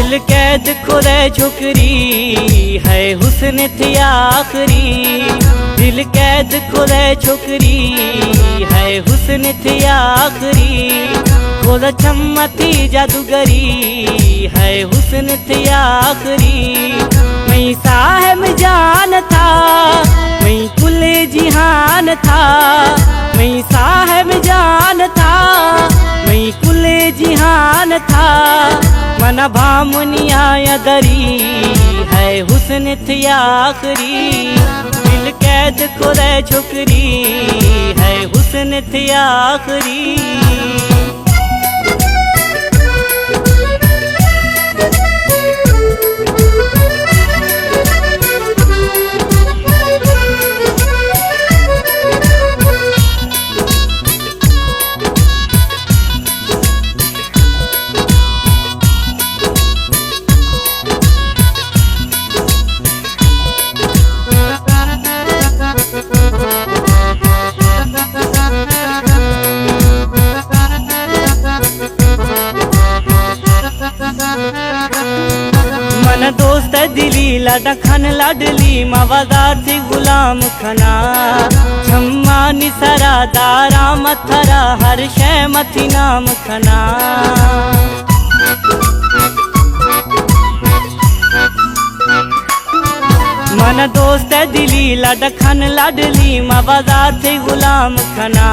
दिल कैद खुदे छोकरी है हुस्न थी आखरी। दिल कैद खुदे छोकरी है हुस्न थी आखरी। खुद चमती जादूगरी है हुस्न थी आखरी। मैं साहब जान था, मैं कुल जिहान था। मैं साहब जान था, मैं कुल जिहान था। मन भामुनिया दरी है हुस्न थी आखरी। दिल कैद खुदे छोकरी है हुस्न थी आखरी। मन दोस्त दिली लाडा खान लाडली मवादार थी गुलाम खना। छम्मा निसरा दारा मथरा हर शय मथी नाम खना। मन दोस्त दिली लाडा खान लाडली मवादार थी गुलाम खना।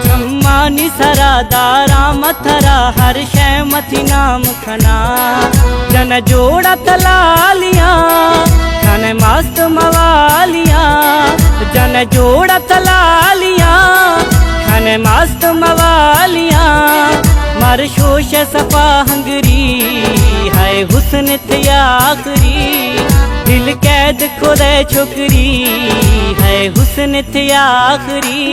छम्मा निसरा दारा मथरा हर शय मथी नाम खना। जन जोड़ा तलालिया खन मस्त मवालिया। जन जोड़ा तलालिया खन मस्त मवालिया। मर शोश सफा हंगरी है हुस्न थी आखरी। दिल कैद खुदे छोकरी है हुस्न थी आखरी।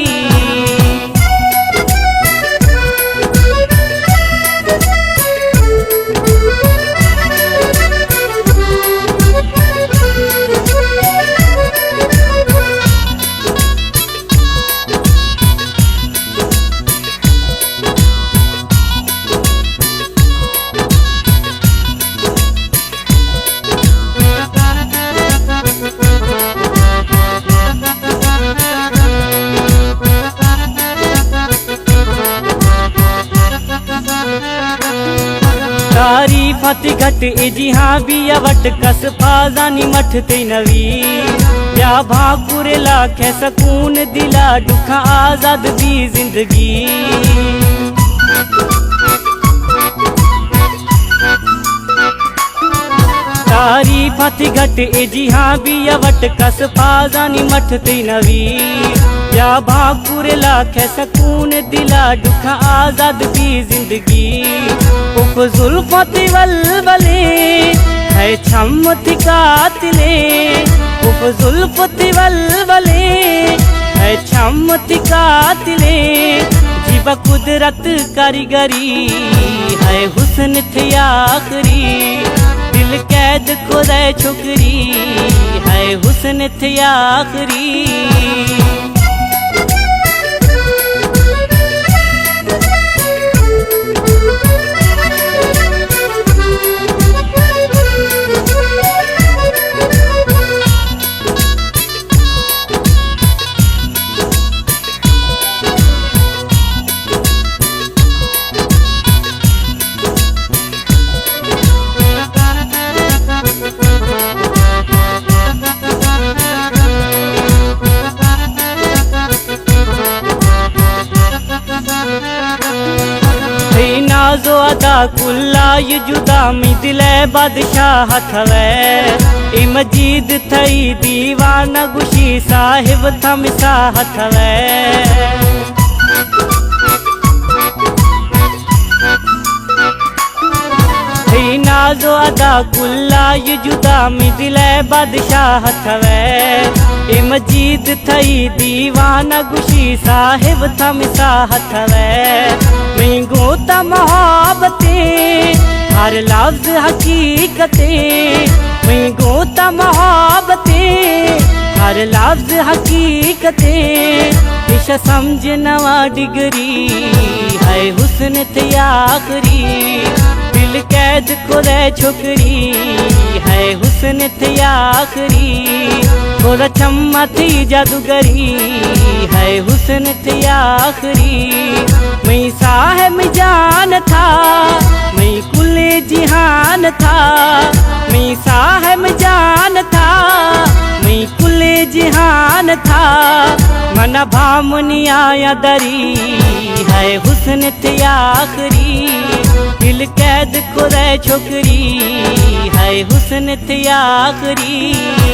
तारी फति घट इजिहा बिया वट कस फाजानी मठ ते नवी। या भाकुरे लाखे सकून दिला दुखा आजाद दी जिंदगी। तारी फति घट इजिहा बिया वट कस फाजानी मठ ते नवी। या भाकुरे लाखे सकून दिला दुखा आजाद दी जिंदगी। उफ जुल्फती वलवले है छम थी कातिले। उफ जुल्फती वलवले है छम थी कातिले। जीव कुदरत कारीगरी है हुस्न थी आखरी। दिल कैद खुदे छोकरी है हुस्न थी आखरी। नाजो अदा कुल्ला ये जुदा मी दिले बादशाह थवे। ए मजीद थई दीवाना गुशी साहिब थम साह थवे। नाजो अदा कुल्ला ये जुदा मी दिले बादशाह थवे। ए मजीद थई दीवाना गुशी साहिब थम साह थवे। मैं गोता मोहब्बते हर लफ्ज हकीकते। मैं गोता मोहब्बते हर लफ्ज हकीकते। इश समझ नवा डिगरी है हुस्न थी आखरी। दिल दिल कैद करे छोकरी है हुस्न थी आखरी थोड़ा चम्मा थी जादूगरी है हुस्न थी आखरी मैं साहब जान था मैं कुले जिहान था मैं साहब जान था मैं कुले जिहान था मना भामनी आया दरी है हुस्न थी आखरी दिल कैद करे छोकरी है हुस्न थी आखरी।